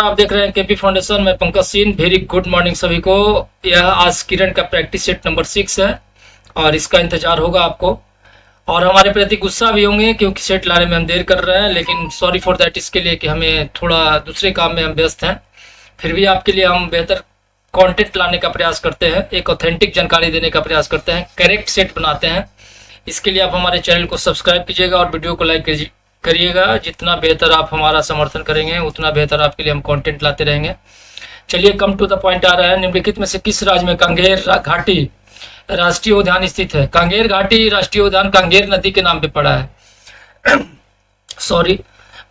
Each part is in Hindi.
आप देख रहे हैं केपी फाउंडेशन में Pankaj Singh. Very good morning सभी को। यह आज किरण का प्रैक्टिस सेट नंबर 6 है और इसका इंतजार होगा आपको, और हमारे प्रति गुस्सा भी होंगे क्योंकि सेट लाने में हम देर कर रहे हैं, लेकिन सॉरी फॉर दैट, इसके लिए कि हमें थोड़ा दूसरे काम में हम व्यस्त हैं। फिर भी आपके लिए हम बेहतर कंटेंट लाने का प्रयास करते हैं, एक ऑथेंटिक जानकारी देने का प्रयास करते हैं, करेक्ट सेट बनाते हैं। इसके लिए आप हमारे चैनल को सब्सक्राइब कीजिएगा और वीडियो को लाइक करिएगा। जितना बेहतर आप हमारा समर्थन करेंगे उतना बेहतर आपके लिए हम कंटेंट लाते रहेंगे। चलिए कम टू द पॉइंट आ रहा है। निम्नलिखित में से किस राज्य में कांगेर घाटी राष्ट्रीय उद्यान स्थित है? कांगेर घाटी राष्ट्रीय उद्यान कांगेर नदी के नाम पे पड़ा है। सॉरी,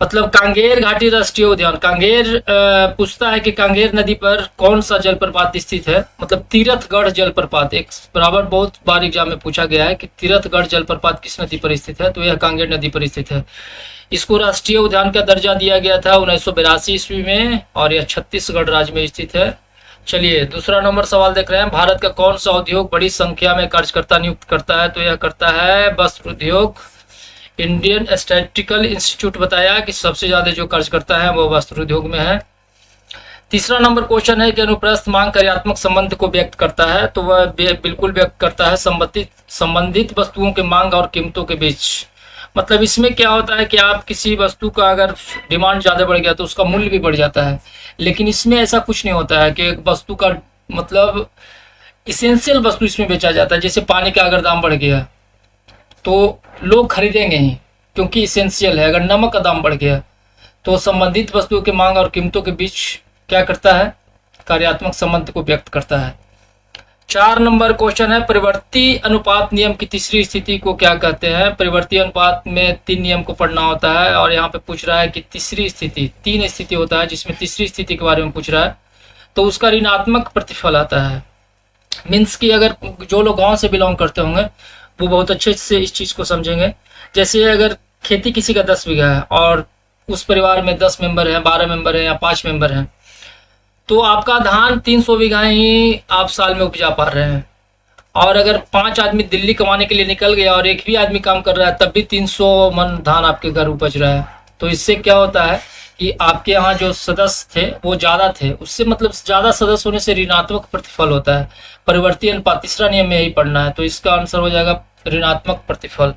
मतलब कांगेर घाटी राष्ट्रीय उद्यान, कांगेर पूछता है कि कांगेर नदी पर कौन सा जलप्रपात स्थित है, मतलब तीरथगढ़ जलप्रपात। एक बराबर बहुत बार एग्जाम में पूछा गया है कि तीरथगढ़ जलप्रपात किस नदी पर स्थित है, तो यह कांगेर नदी पर स्थित है। इसको राष्ट्रीय उद्यान का दर्जा दिया गया था 1982 ईस्वी में और यह छत्तीसगढ़ राज्य में स्थित है। चलिए दूसरा नंबर सवाल देख रहे हैं। भारत का कौन सा उद्योग बड़ी संख्या में कार्यकर्ता नियुक्त करता है? तो यह करता है वस्त्र उद्योग। इंडियन स्टैटिस्टिकल इंस्टीट्यूट बताया कि सबसे ज्यादा जो कार्यकर्ता है वो वस्त्र उद्योग में है। तीसरा नंबर क्वेश्चन है कि अनुप्रस्थ मांग कार्यात्मक संबंध को व्यक्त करता है, तो वह बिल्कुल व्यक्त करता है संबंधित वस्तुओं के मांग और कीमतों के बीच। मतलब इसमें क्या होता है कि आप किसी वस्तु का अगर डिमांड ज्यादा बढ़ गया तो उसका मूल्य भी बढ़ जाता है, लेकिन इसमें ऐसा कुछ नहीं होता है कि एक वस्तु का मतलब इसेंशियल वस्तु इसमें बेचा जाता है। जैसे पानी का अगर दाम बढ़ गया तो लोग खरीदेंगे ही क्योंकि इसेंशियल है। अगर नमक का दाम बढ़ गया तो संबंधित वस्तुओं के मांग और कीमतों के बीच क्या करता है? कार्यात्मक संबंध को व्यक्त करता है। 4 नंबर क्वेश्चन है, परिवर्ती अनुपात नियम की तीसरी स्थिति को क्या कहते हैं? परिवर्ती अनुपात में 3 नियम को पढ़ना होता है और यहाँ पे पूछ रहा है कि तीसरी स्थिति, 3 स्थिति होता है जिसमें तीसरी स्थिति के बारे में पूछ रहा है, तो उसका ऋणात्मक प्रतिफल आता है। मीन्स कि अगर जो लोग गाँव से बिलोंग करते होंगे वो बहुत अच्छे से इस चीज को समझेंगे। जैसे अगर खेती किसी का 10 बीघा है और उस परिवार में 10 मेंबर हैं, 12 मेंबर हैं या 5 मेंबर हैं, तो आपका धान 300 बीघा ही आप साल में उपजा पा रहे हैं। और अगर 5 आदमी दिल्ली कमाने के लिए निकल गया और एक भी आदमी काम कर रहा है तब भी 300 मन धान आपके घर उपज रहा है, तो इससे क्या होता है कि आपके यहाँ जो सदस्य थे वो ज्यादा थे, उससे मतलब ज्यादा सदस्य होने से ऋणात्मक प्रतिफल होता है। परिवर्ती अनुपात तीसरा नियम में यही पढ़ना है, तो इसका आंसर हो जाएगा ऋणात्मक प्रतिफल।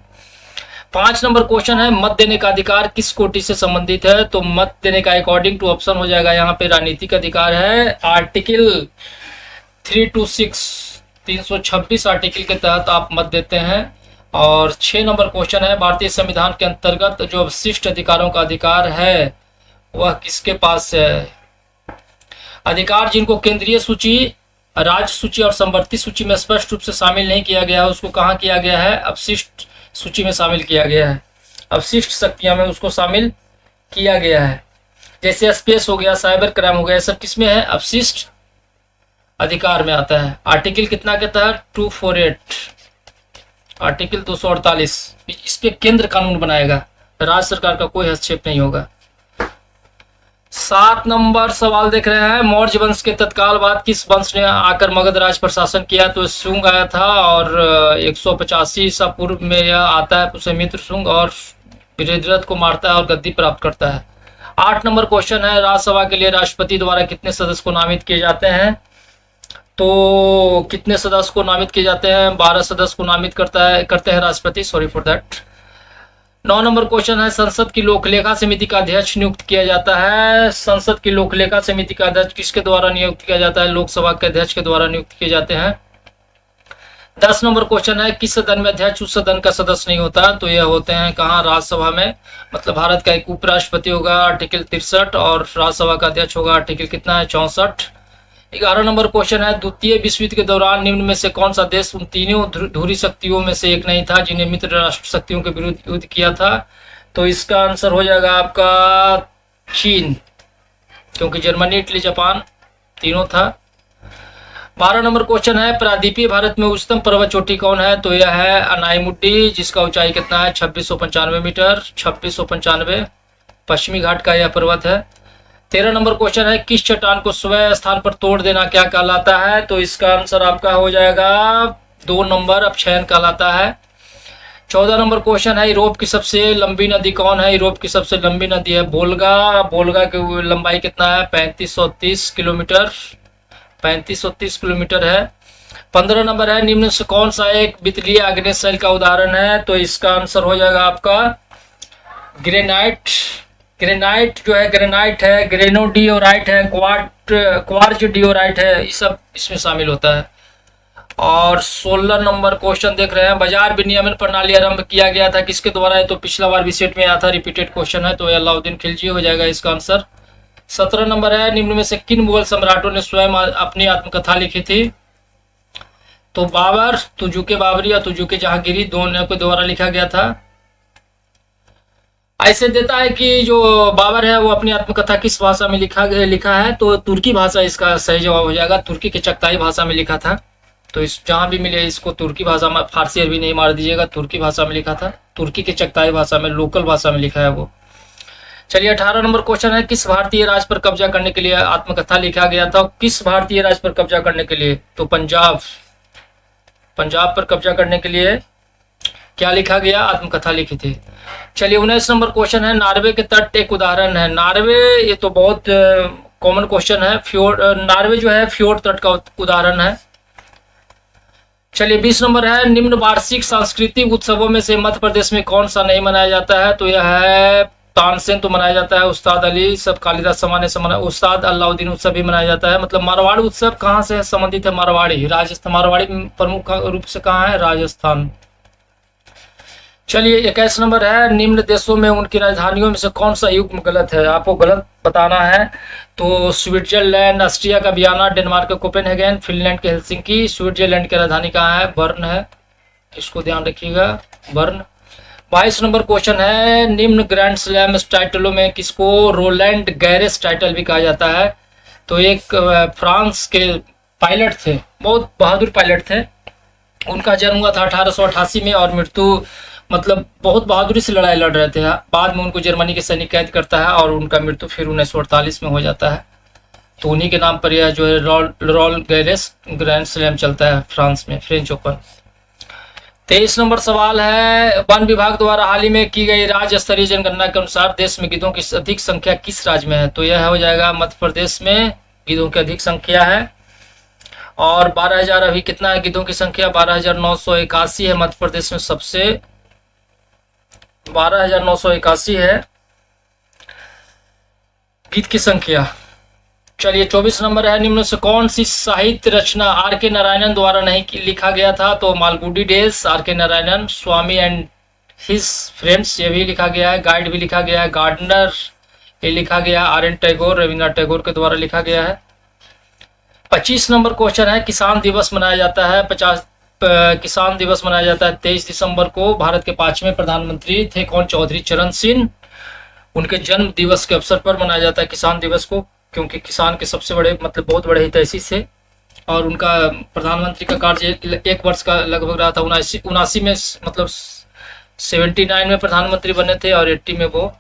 5 नंबर क्वेश्चन है, मत देने का अधिकार किस कोटि से संबंधित है? तो मत देने का अकॉर्डिंग टू ऑप्शन हो जाएगा यहाँ पे राजनीतिक अधिकार है। आर्टिकल 326 326 आर्टिकल के तहत आप मत देते हैं। और 6 नंबर क्वेश्चन है, भारतीय संविधान के अंतर्गत जो विशिष्ट अधिकारों का अधिकार है वह किसके पास है? अधिकार जिनको केंद्रीय सूची, राज्य सूची और संवर्ती सूची में स्पष्ट रूप से शामिल नहीं किया गया है उसको कहाँ किया गया है? अवशिष्ट सूची में शामिल किया गया है। अवशिष्ट शक्तियां में उसको शामिल किया गया है। जैसे स्पेस हो गया, साइबर क्राइम हो गया, सब किसमें है? अवशिष्ट अधिकार में आता है। आर्टिकल कितना के तहत? 248, आर्टिकल 248। इस पे केंद्र कानून बनाएगा, राज्य सरकार का कोई हस्तक्षेप नहीं होगा। 7 नंबर सवाल देख रहे हैं, मौर्य वंश के तत्काल बाद किस वंश ने आकर मगध राज पर शासन किया? तो शुंग आया था और 185 ईसा पूर्व में यह आता है पुष्यमित्र शुंग और बृहद्रथ को मारता है और गद्दी प्राप्त करता है। 8 नंबर क्वेश्चन है, राज्यसभा के लिए राष्ट्रपति द्वारा कितने सदस्य को नामित किए जाते हैं? तो कितने सदस्य को नामित किए जाते हैं? 12 सदस्य को नामित करते हैं राष्ट्रपति, sorry for that. 9 number question है, संसद की लोकलेखा समिति का अध्यक्ष नियुक्त किया जाता है। संसद की लोकलेखा समिति का अध्यक्ष किसके द्वारा नियुक्त किया जाता है? लोकसभा के अध्यक्ष के द्वारा नियुक्त किए जाते हैं। 10 नंबर क्वेश्चन है, किस सदन में अध्यक्ष उस सदन का सदस्य नहीं होता? तो यह होते हैं कहाँ? राज्यसभा में। मतलब भारत का एक उपराष्ट्रपति होगा आर्टिकल 63 और राज्यसभा का अध्यक्ष होगा आर्टिकल कितना है? 64। 11 नंबर क्वेश्चन है, द्वितीय विश्व युद्ध के दौरान निम्न में से कौन सा देश उन तीनों ध्रुवीय शक्तियों में से एक नहीं था जिन्हें मित्र राष्ट्र शक्तियों के विरुद्ध युद्ध किया था? तो इसका आंसर हो जाएगा आपका चीन, क्योंकि जर्मनी, इटली, जापान तीनों था। 12 नंबर क्वेश्चन है, प्रायद्वीपीय भारत में उच्चतम पर्वत चोटी कौन है? तो यह है अनाईमुड्डी, जिसका ऊंचाई कितना है? 2695 मीटर, 2695। पश्चिमी घाट का यह पर्वत है। 13 नंबर क्वेश्चन है, किस चट्टान को स्वयं स्थान पर तोड़ देना क्या कहलाता है? तो इसका आंसर आपका हो जाएगा 2 नंबर, अपक्षयन कहलाता है। 14 नंबर क्वेश्चन है, यूरोप की सबसे लंबी नदी कौन है? यूरोप की सबसे लंबी नदी है वोल्गा। वोल्गा की लंबाई कितना है? 3530 किलोमीटर, 3530 किलोमीटर है। 15 नंबर है, निम्न से कौन सा एक वितलीय आग्नेय शैल का उदाहरण है? तो इसका आंसर हो जाएगा आपका ग्रेनाइट। ग्रेनाइट जो है, ग्रेनाइट है, ग्रेनोडियोराइट है, क्वार्ज डियोराइट है, ये सब इसमें शामिल होता है। और 16 नंबर क्वेश्चन देख रहे हैं, बाजार विनियमन प्रणाली आरंभ किया गया था किसके द्वारा है? तो पिछला बार भी सेट में आया था, रिपीटेड क्वेश्चन है, तो अलाउद्दीन खिलजी हो जाएगा इसका आंसर। 17 नंबर है, निम्न में से किन मुगल सम्राटों ने स्वयं अपनी आत्मकथा लिखी थी? तो बाबर, तुजुके बाबरी या तुजुके जहांगीरी, दोनों के द्वारा लिखा गया था। ऐसे देता है कि जो बाबर है वो अपनी आत्मकथा किस भाषा में लिखा है? तो तुर्की भाषा इसका सही जवाब हो जाएगा। तुर्की के चगताई भाषा में लिखा था। तो इस जहां भी मिले इसको तुर्की भाषा में, फारसी अरबी नहीं मार दीजिएगा, तुर्की भाषा में लिखा था। तुर्की के चगताई भाषा में, लोकल भाषा में लिखा है वो। चलिए 18 नंबर क्वेश्चन है, किस भारतीय राज्य पर कब्जा करने के लिए आत्मकथा लिखा गया था? किस भारतीय राज्य पर कब्जा करने के लिए? तो पंजाब। पंजाब पर कब्जा करने के लिए क्या लिखा गया? आत्मकथा लिखी थी। चलिए 19 नंबर क्वेश्चन है, नार्वे के तट एक उदाहरण है। नार्वे, ये तो बहुत कॉमन क्वेश्चन है। फ्योर्ड, नार्वे जो है फ्योर्ड तट का उदाहरण है। चलिए 20 नंबर है, निम्न वार्षिक सांस्कृतिक उत्सवों में से मध्य प्रदेश में कौन सा नहीं मनाया जाता है? तो यह है तानसेन तो मनाया जाता है, उस्ताद अली सब कालिदास समाने से मनाया, उस्ताद अलाउद्दीन उत्सव भी मनाया जाता है। मतलब मारवाड़ी उत्सव कहाँ से संबंधित है? मारवाड़ी, राजस्थान। मारवाड़ी प्रमुख रूप से कहाँ है? राजस्थान। चलिए 21 नंबर है, निम्न देशों में उनकी राजधानियों में से कौन सा युग्म गलत है? आपको गलत बताना है। तो स्विट्जरलैंड, ऑस्ट्रिया का वियना, डेनमार्क का कोपेनहेगन, फिनलैंड के हेलसिंकी, स्विट्जरलैंड की राजधानी कहाँ है? बर्न है, इसको ध्यान रखिएगा, बर्न। 22 नंबर क्वेश्चन है, निम्न ग्रैंड स्लैम टाइटलों में किसको रोलैंड गैरेस टाइटल भी कहा जाता है? तो एक फ्रांस के पायलट थे, बहुत बहादुर पायलट थे। उनका जन्म हुआ था 1888 में और मृत्यु, मतलब बहुत बहादुरी से लड़ाई लड़ रहे थे। बाद में उनको जर्मनी के सैनिक कैद करता है और उनका मृत्यु फिर 1948 में हो जाता है। तो उन्हीं के नाम पर यह जो है रॉल गैरेस ग्रैंड स्लैम चलता है फ्रांस में, फ्रेंच ओपन। 23 नंबर सवाल है, वन विभाग द्वारा हाल ही में की गई राज्य स्तरीय जनगणना के अनुसार देश में गिद्धों की अधिक संख्या किस राज्य में है? तो यह हो जाएगा मध्य प्रदेश में गिद्धों की अधिक संख्या है। और 12,000 अभी कितना है गिद्धों की संख्या? 12,981 है मध्य प्रदेश में, सबसे 12,981 है गिद्ध की संख्या। चलिए 24 नंबर है, निम्न से कौन सी साहित्य रचना आर के नारायणन द्वारा नहीं लिखा गया था? तो मालगुडी डेज, आर के नारायणन, स्वामी एंड हिज फ्रेंड्स, ये भी लिखा गया है। गाइड भी लिखा गया है, गार्डनर ये लिखा गया, आर एन टैगोर, रविन्द्रनाथ टैगोर के द्वारा लिखा गया है। 25 नंबर क्वेश्चन है, किसान दिवस मनाया जाता है किसान दिवस मनाया जाता है 23 दिसंबर को। भारत के 5वें प्रधानमंत्री थे कौन? चौधरी चरण सिंह। उनके जन्म दिवस के अवसर पर मनाया जाता है किसान दिवस को, क्योंकि किसान के सबसे बड़े, मतलब बहुत बड़े हितैषी थे। और उनका प्रधानमंत्री का कार्य 1 वर्ष का लगभग रहा था। 79 में, मतलब 79 में प्रधानमंत्री बने थे और 80 में वो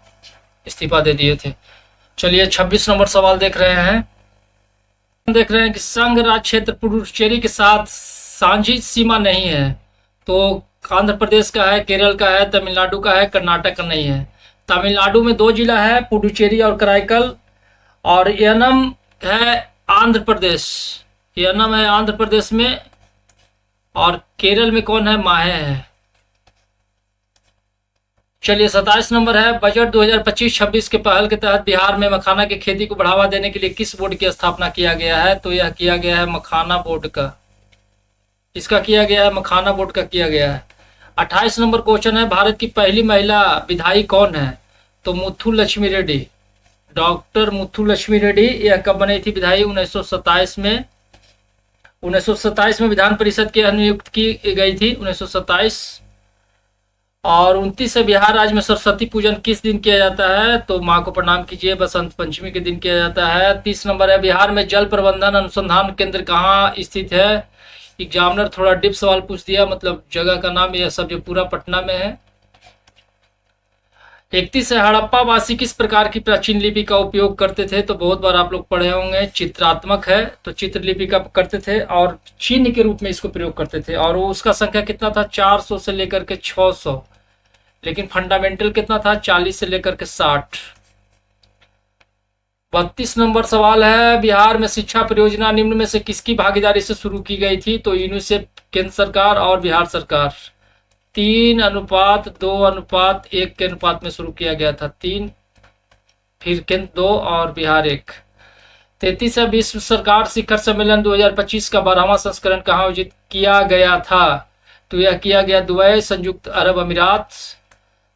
इस्तीफा दे दिए थे। चलिए 26 नंबर सवाल देख रहे हैं कि संघ राज्य क्षेत्र पुडुचेरी के साथ साझी सीमा नहीं है। तो आंध्र प्रदेश का है, केरल का है, तमिलनाडु का है, कर्नाटक का नहीं है। तमिलनाडु में 2 जिला है, पुडुचेरी और कराईकल। और यनम है आंध्र प्रदेश, यनम है आंध्र प्रदेश में। और केरल में कौन है? माहे है। चलिए 27 नंबर है, बजट 2025-26 के पहल के तहत बिहार में मखाना की खेती को बढ़ावा देने के लिए किस बोर्ड की स्थापना किया गया है? तो यह किया गया है मखाना बोर्ड का। इसका किया गया है, मखाना बोर्ड का किया गया है। 28 नंबर क्वेश्चन है, भारत की पहली महिला विधायक कौन है? तो मुथु लक्ष्मी रेड्डी, डॉक्टर मुथु लक्ष्मी रेड्डी। यह कब बनी थी विधायक? 1927 में। 1927 में विधान परिषद की नियुक्त की गई थी, 1927। और 29 से बिहार राज्य में सरस्वती पूजन किस दिन किया जाता है? तो माँ को प्रणाम कीजिए, बसंत पंचमी के दिन किया जाता है। 30 नंबर है, बिहार में जल प्रबंधन अनुसंधान केंद्र कहाँ स्थित है? एग्जामिनर थोड़ा डिप सवाल पूछ दिया, मतलब जगह का नाम, यह सब जो पूरा पटना में है। 31 है, हड़प्पा वासी किस प्रकार की प्राचीन लिपि का उपयोग करते थे? तो बहुत बार आप लोग पढ़े होंगे, चित्रात्मक है तो चित्रलिपि का करते थे और चिन्ह के रूप में इसको प्रयोग करते थे। और वो उसका संख्या कितना था? 400 से लेकर के 600, लेकिन फंडामेंटल कितना था? 40 से लेकर के 60। 32 नंबर सवाल है, बिहार में शिक्षा परियोजना निम्न में से किसकी भागीदारी से शुरू की गई थी? तो यूनिसेफ केंद्र सरकार और बिहार सरकार। 3:2:1 के अनुपात में शुरू किया गया था। 3, फिर केंद्र 2 और बिहार 1। 33 है, विश्व सरकार शिखर सम्मेलन 2025 का 12वां संस्करण कहाँ आयोजित किया गया था? तो यह किया गया दुबई, संयुक्त अरब अमीरात,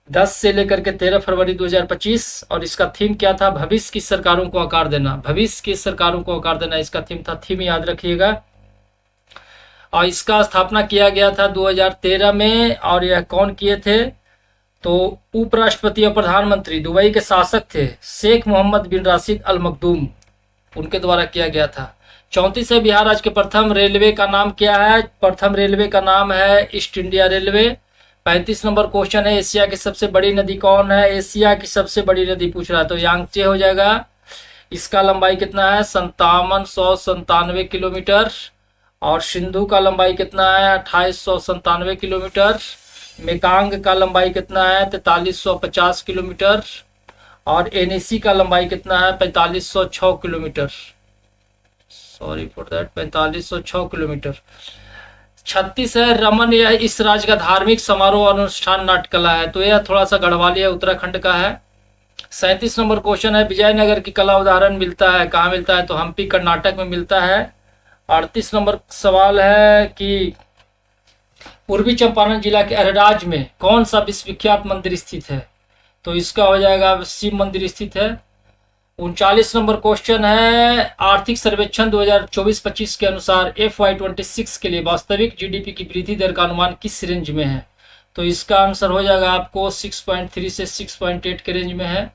10 से लेकर के 13 फरवरी 2025। और इसका थीम क्या था? भविष्य की सरकारों को आकार देना। भविष्य की सरकारों को आकार देना इसका थीम था। थीम याद रखिएगा। और इसका स्थापना किया गया था 2013 में। और यह कौन किए थे? तो उपराष्ट्रपति और प्रधानमंत्री दुबई के शासक थे शेख मोहम्मद बिन राशिद अल मखदूम, उनके द्वारा किया गया था। 34 है, बिहार राज्य के प्रथम रेलवे का नाम क्या है? प्रथम रेलवे का नाम है east India railway. 35 number question है, एशिया की सबसे बड़ी नदी कौन है? एशिया की सबसे बड़ी नदी पूछ रहा है तो यांगचे हो जाएगा। इसका लंबाई कितना है? 5797 किलोमीटर। और सिंधु का लंबाई कितना है? 2897 किलोमीटर। मेकांग का लंबाई कितना है? 4350 किलोमीटर। और एनएसी का लंबाई कितना है? 4506 kilometre. Sorry for that, 4506 kilometre. 36 है, रमन यह इस राज्य का धार्मिक समारोह और अनुष्ठान नाट्यकला है? तो यह थोड़ा सा गढ़वाली है, उत्तराखंड का है। 37 नंबर क्वेश्चन है, विजयनगर की कला उदाहरण मिलता है कहाँ मिलता है? तो हम्पी कर्नाटक में मिलता है। 38 नंबर सवाल है कि पूर्वी चंपारण जिला के अरराज में कौन सा विश्वविख्यात मंदिर स्थित है? तो इसका हो जाएगा शिव मंदिर स्थित है। 39 नंबर क्वेश्चन है, आर्थिक सर्वेक्षण 2024-25 के अनुसार FY26 के लिए वास्तविक जीडीपी की वृद्धि दर का अनुमान किस रेंज में है? तो इसका आंसर हो जाएगा आपको 6.3 से 6.8 के रेंज में है।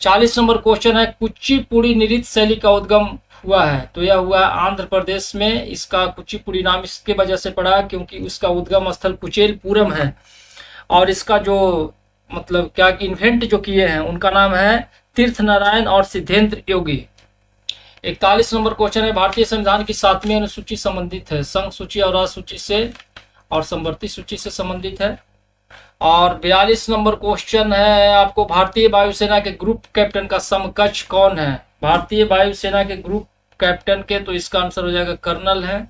40 नंबर क्वेश्चन है, कुचिपुड़ी नृत्य शैली का उद्गम हुआ है? तो यह हुआ आंध्र प्रदेश में। इसका कुचिपुड़ी नाम इसके वजह से पड़ा क्योंकि उसका उद्गम स्थल कुचेलपुरम है। और इसका जो मतलब क्या इन्वेंट जो किए हैं उनका नाम है तीर्थ नारायण और सिद्धेंद्र योगी। 41 नंबर क्वेश्चन है, भारतीय संविधान की 7वीं अनुसूची संबंधित है? संघ सूची और राज्य सूची से और समवर्ती सूची से संबंधित है। और 42 नंबर क्वेश्चन है आपको, भारतीय वायुसेना के ग्रुप कैप्टन का समकक्ष कौन है? भारतीय वायुसेना के ग्रुप कैप्टन के, तो इसका आंसर हो जाएगा कर्नल है।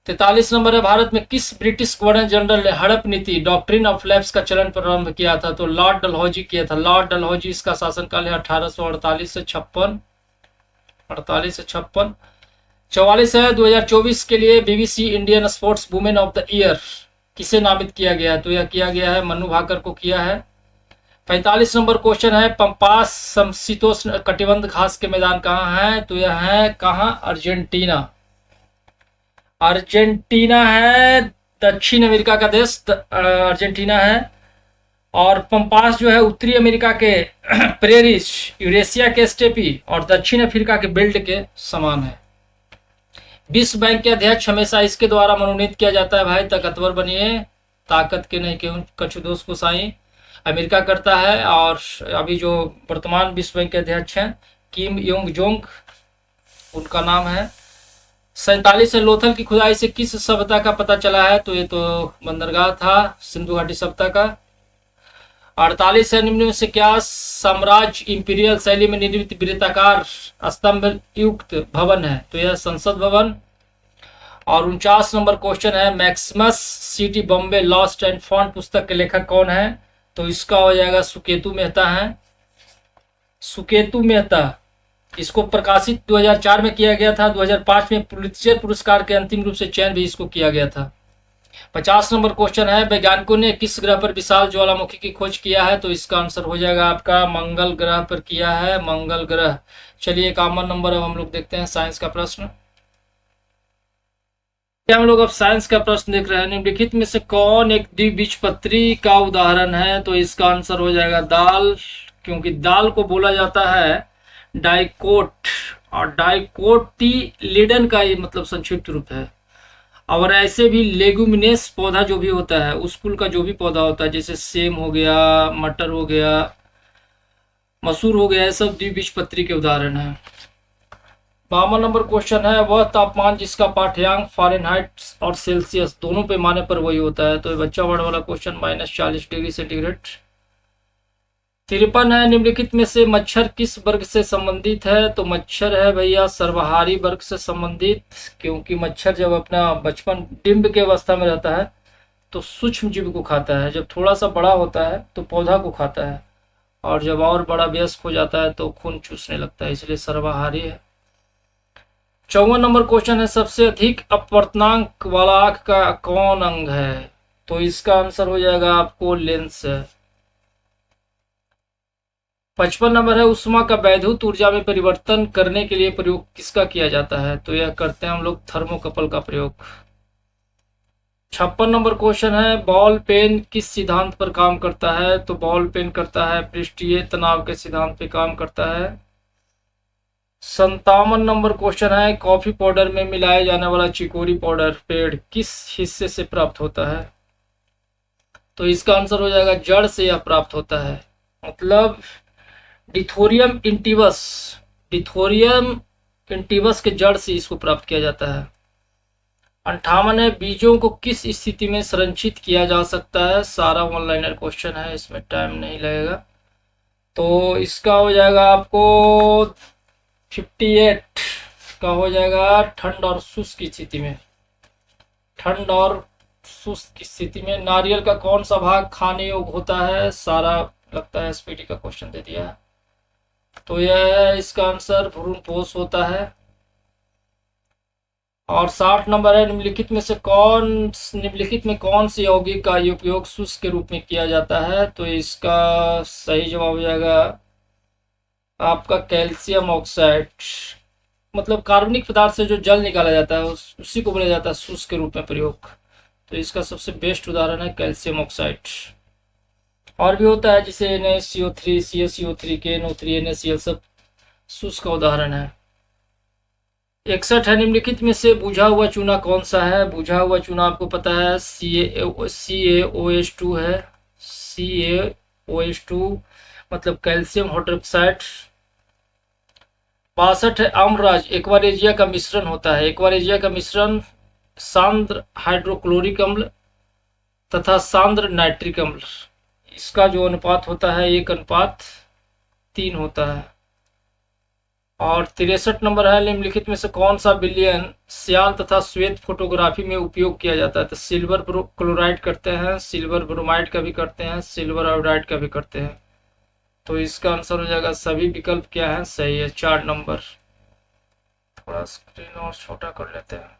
43 नंबर है, भारत में किस ब्रिटिश गवर्नर जनरल ने हड़प नीति डॉक्ट्रिन ऑफ लैप्स का चलन प्रारंभ किया था? तो लॉर्ड डलहौजी किया था। लॉर्ड डलहौजी, इसका शासनकाल है 1848 से 56। 44 है, 2024 के लिए BBC Indian sports women of the year किसे नामित किया गया है? तो यह किया गया है मनु भाकर को किया है। 45 नंबर क्वेश्चन है, पंपास समशीतोष्ण कटिबंध घास के मैदान कहाँ है? तो यह है कहाँ? अर्जेंटीना। अर्जेंटीना है दक्षिण अमेरिका का देश, अर्जेंटीना है। और पंपास जो है उत्तरी अमेरिका के प्रेरिस, यूरेशिया के स्टेपी और दक्षिण अफ्रीका के बिल्ड के समान है। विश्व बैंक के अध्यक्ष हमेशा इसके द्वारा मनोनीत किया जाता है, भाई ताकतवर बनिए, ताकत के नहीं क्यों कछु दोष को साई, अमेरिका करता है। और अभी जो वर्तमान विश्व बैंक के अध्यक्ष हैं किम योंग जोंग, उनका नाम है। 47 है, लोथल की खुदाई से किस सभ्यता का पता चला है? तो ये तो बंदरगाह था सिंधु घाटी सभ्यता का। 48 है, निम्न में से क्या साम्राज्य इंपीरियल शैली में निर्मित वृत्ताकार स्तंभ युक्त भवन है? तो यह संसद भवन। और 49 नंबर क्वेश्चन है, Maximus city Bombay lost and found पुस्तक के लेखक कौन है? तो इसका हो जाएगा सुकेतु मेहता है। सुकेतु मेहता, इसको प्रकाशित 2004 में किया गया था। 2005 में पुलित्जर पुरस्कार के अंतिम रूप से चयन भी इसको किया गया था। 50 नंबर क्वेश्चन है, वैज्ञानिकों ने किस ग्रह पर विशाल ज्वालामुखी की खोज किया है? तो इसका आंसर हो जाएगा आपका मंगल ग्रह पर किया है, मंगल ग्रह। चलिए 51 नंबर अब हम लोग देखते हैं साइंस का प्रश्न। हम लोग अब साइंस का प्रश्न देख रहे हैं, निम्नलिखित में से कौन एक द्विबीजपत्री का उदाहरण है? तो इसका आंसर हो जाएगा दाल, क्योंकि दाल को बोला जाता है डाइकोट, और डाइकोटिलिडन का ये मतलब संक्षिप्त रूप है। और ऐसे भी लेगुमिनेस पौधा जो भी होता है, उस कुल का जो भी पौधा होता है, जैसे सेम हो गया, मटर हो गया, मसूर हो गया, ये सब द्विबीजपत्री के उदाहरण हैं। 52 नंबर क्वेश्चन है, वह तापमान जिसका पाठ्यांक फ़ारेनहाइट और सेल्सियस दोनों पैमाने पर वही होता है। तो ये बच्चा वर्ड वाला क्वेश्चन, -40 डिग्री सेंटीग्रेड। 53 है, निम्नलिखित में से मच्छर किस वर्ग से संबंधित है। तो मच्छर है भैया सर्वहारी वर्ग से संबंधित, क्योंकि मच्छर जब अपना बचपन डिंब के अवस्था में रहता है तो सूक्ष्म जीव को खाता है, जब थोड़ा सा बड़ा होता है तो पौधा को खाता है, और जब और बड़ा वयस्क हो जाता है तो खून चूसने लगता है, इसलिए सर्वहारी है। 54 नंबर क्वेश्चन है, सबसे अधिक अपवर्तनांक वाला आंख का कौन अंग है। तो इसका आंसर हो जाएगा आपको लेंस है। 55 नंबर है, उष्मा का वैद्युत ऊर्जा में परिवर्तन करने के लिए प्रयोग किसका किया जाता है। तो यह करते हैं हम लोग थर्मोकपल का प्रयोग। 56 नंबर क्वेश्चन है, बॉल पेन किस सिद्धांत पर काम करता है। तो बॉल पेन करता है पृष्ठीय तनाव के सिद्धांत पे काम करता है। 57 नंबर क्वेश्चन है, कॉफी पाउडर में मिलाए जाने वाला चिकोरी पाउडर पेड़ किस हिस्से से प्राप्त होता है। तो इसका आंसर हो जाएगा जड़ से यह प्राप्त होता है, मतलब डिथोरियम इंटिवस, डिथोरियम इंटिवस के जड़ से इसको प्राप्त किया जाता है। 58 है, बीजों को किस स्थिति में संरक्षित किया जा सकता है। सारा ऑनलाइनर क्वेश्चन है, इसमें टाइम नहीं लगेगा। तो इसका हो जाएगा आपको 58 का हो जाएगा ठंड और शुष्क की स्थिति में। ठंड और शुष्क की स्थिति में नारियल का कौन सा भाग खाने योग्य होता है। सारा लगता है एसपीटी का क्वेश्चन दे दिया है। तो यह है इसका आंसर भ्रूणपोष होता है। और 60 नंबर है, निम्नलिखित में कौन सी यौगिक का उपयोग शुष्क के रूप में किया जाता है। तो इसका सही जवाब हो जाएगा आपका कैल्शियम ऑक्साइड, मतलब कार्बनिक पदार्थ से जो जल निकाला जाता है उसी को बोला जाता है शुष्क के रूप में प्रयोग। तो इसका सबसे बेस्ट उदाहरण है कैल्शियम ऑक्साइड। और भी होता है जैसे NaCO3, CaCO3, KNO3, NaCl, सब शुष्क का उदाहरण है। 61 है, निम्नलिखित में से बुझा हुआ चूना कौन सा है। बुझा हुआ चूना आपको पता है CaOH2 है। CaOH2 मतलब कैल्शियम हाइड्रोक्साइड। 62 है, आम्रराज एक्वारेजिया का मिश्रण होता है। एक्वारेजिया का मिश्रण सांद्र हाइड्रोक्लोरिक अम्ल तथा सांद्र नाइट्रिक अम्ल, इसका जो अनुपात होता है 1:3 होता है। और 63 नंबर है, निम्नलिखित में से कौन सा विलयन श्यान तथा श्वेत फोटोग्राफी में उपयोग किया जाता है। तो सिल्वर क्लोराइड करते हैं, सिल्वर ब्रोमाइड का भी करते हैं, सिल्वर आयोडाइड का भी करते हैं। तो इसका आंसर हो जाएगा सभी विकल्प क्या है सही है। 4 नंबर। थोड़ा स्क्रीन और छोटा कर लेते हैं।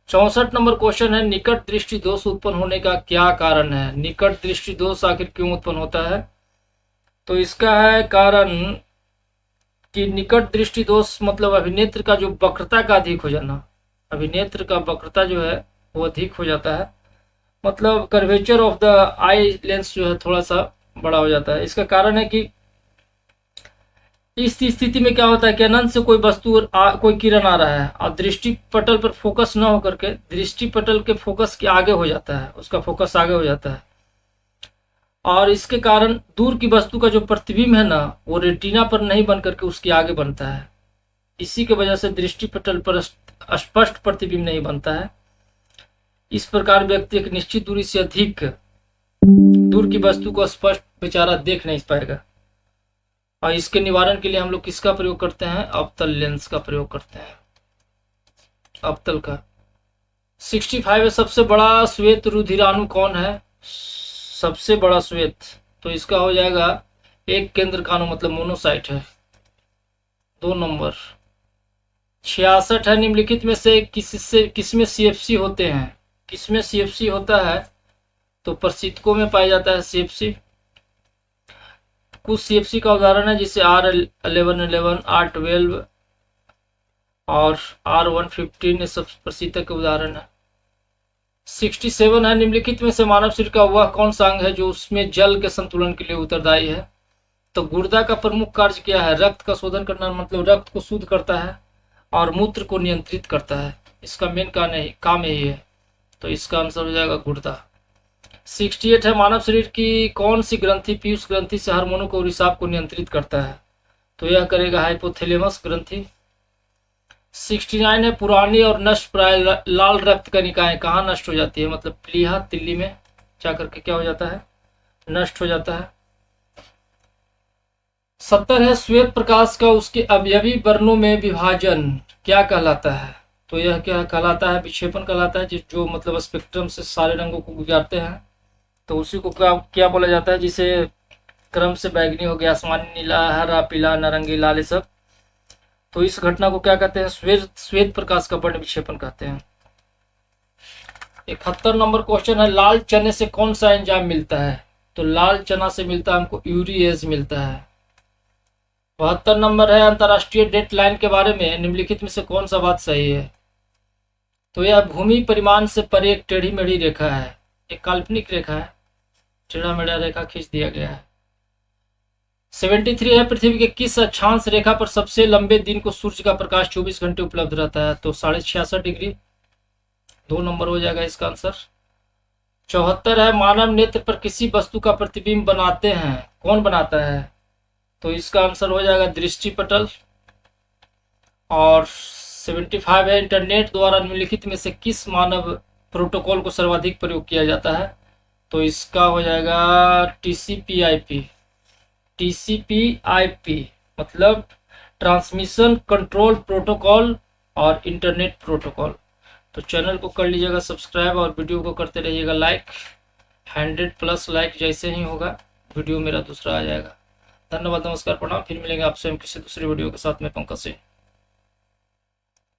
64 नंबर क्वेश्चन है, निकट दृष्टि दोष उत्पन्न होने का क्या कारण है। निकट दृष्टि दोष आखिर क्यों उत्पन्न होता है। तो इसका है कारण कि निकट दृष्टि दोष मतलब अभिनेत्र का जो वक्रता का अधिक हो जाना, अभिनेत्र का वक्रता जो है वो अधिक हो जाता है, मतलब curvature of the eye lens जो है थोड़ा सा बड़ा हो जाता है। इसका कारण है कि इस स्थिति में क्या होता है कि अनंत से कोई वस्तु कोई किरण आ रहा है और दृष्टि पटल पर फोकस न होकर के दृष्टि पटल के फोकस के आगे हो जाता है, उसका फोकस आगे हो जाता है, और इसके कारण दूर की वस्तु का जो प्रतिबिंब है ना वो रेटिना पर नहीं बन करके उसके आगे बनता है। इसी के वजह से दृष्टि पटल पर स्पष्ट प्रतिबिंब नहीं बनता है। इस प्रकार व्यक्ति एक निश्चित दूरी से अधिक दूर की वस्तु को स्पष्ट बेचारा देख नहीं पाएगा। और इसके निवारण के लिए हम लोग किसका प्रयोग करते हैं, अवतल लेंस का प्रयोग करते हैं, अवतल का। 65 है, सबसे बड़ा श्वेत रुधिराणु कौन है। सबसे बड़ा श्वेत, तो इसका हो जाएगा एक केंद्र काणु मतलब मोनोसाइट है। 2 नंबर। 66 है, निम्नलिखित में से किसमें CFC होते हैं। किसमें CFC होता है, तो प्रशीतकों में पाया जाता है CFC। कुछ CFC का उदाहरण है जिसे R1111, R12 और R115 ये सब प्रशीतक के उदाहरण है। 67 है, निम्नलिखित में से मानव शरीर का वह कौन सा अंग है जो उसमें जल के संतुलन के लिए उत्तरदायी है। तो गुर्दा का प्रमुख कार्य क्या है, रक्त का शोधन करना, मतलब रक्त को शुद्ध करता है और मूत्र को नियंत्रित करता है। इसका मेन काम यही है, तो इसका आंसर हो जाएगा गुर्दा। 68 है, मानव शरीर की कौन सी ग्रंथि पीयूष ग्रंथि से हार्मोनों को और रिसाव को नियंत्रित करता है, तो यह करेगा हाइपोथैलेमस ग्रंथि। 69 है, पुरानी और नष्ट प्राय लाल रक्त कणिकाएं कहाँ नष्ट हो जाती है, मतलब प्लीहा तिल्ली में जा करके क्या हो जाता है, नष्ट हो जाता है। 70 है, श्वेत प्रकाश का उसके अवयवी वर्णों में विभाजन क्या कहलाता है, तो यह क्या कहलाता है, विक्षेपण कहलाता है, जो मतलब स्पेक्ट्रम से सारे रंगों को गुजारते हैं, तो उसी को क्या बोला जाता है, जिसे क्रम से बैंगनी हो गया, आसमानी नीला, हरा, पीला, नारंगी, लाल, ये सब, तो इस घटना को क्या कहते हैं, श्वेत प्रकाश का वर्ण विक्षेपण कहते हैं। 71 नंबर क्वेश्चन है, लाल चने से कौन सा एंजाइम मिलता है, तो लाल चना से मिलता है हमको यूरिएज मिलता है। 72 नंबर है, अंतरराष्ट्रीय डेट लाइन के बारे में निम्नलिखित में से कौन सा बात सही है, तो यह भूमि परिमाण से परे एक टेढ़ी मेढ़ी रेखा है, एक काल्पनिक रेखा है, टेढ़ा मेढ़ा रेखा खींच दिया गया है। 73 है, पृथ्वी के किस अक्षांश रेखा पर सबसे लंबे दिन को सूर्य का प्रकाश 24 घंटे उपलब्ध रहता है, तो 66.5 डिग्री, 2 नंबर हो जाएगा इसका आंसर। 74 है, मानव नेत्र पर किसी वस्तु का प्रतिबिंब बनाते हैं, कौन बनाता है, तो इसका आंसर हो जाएगा दृष्टि पटल। और 75 है, इंटरनेट द्वारा निम्नलिखित में से किस मानव प्रोटोकॉल को सर्वाधिक प्रयोग किया जाता है, तो इसका हो जाएगा TCP/IP मतलब ट्रांसमिशन कंट्रोल प्रोटोकॉल और इंटरनेट प्रोटोकॉल। तो चैनल को कर लीजिएगा सब्सक्राइब और वीडियो को करते रहिएगा लाइक, 100+ लाइक जैसे ही होगा वीडियो मेरा दूसरा आ जाएगा। धन्यवाद, नमस्कार, प्रणाम, फिर मिलेंगे आपसे हम किसी दूसरी वीडियो के साथ में पंकज सिंह।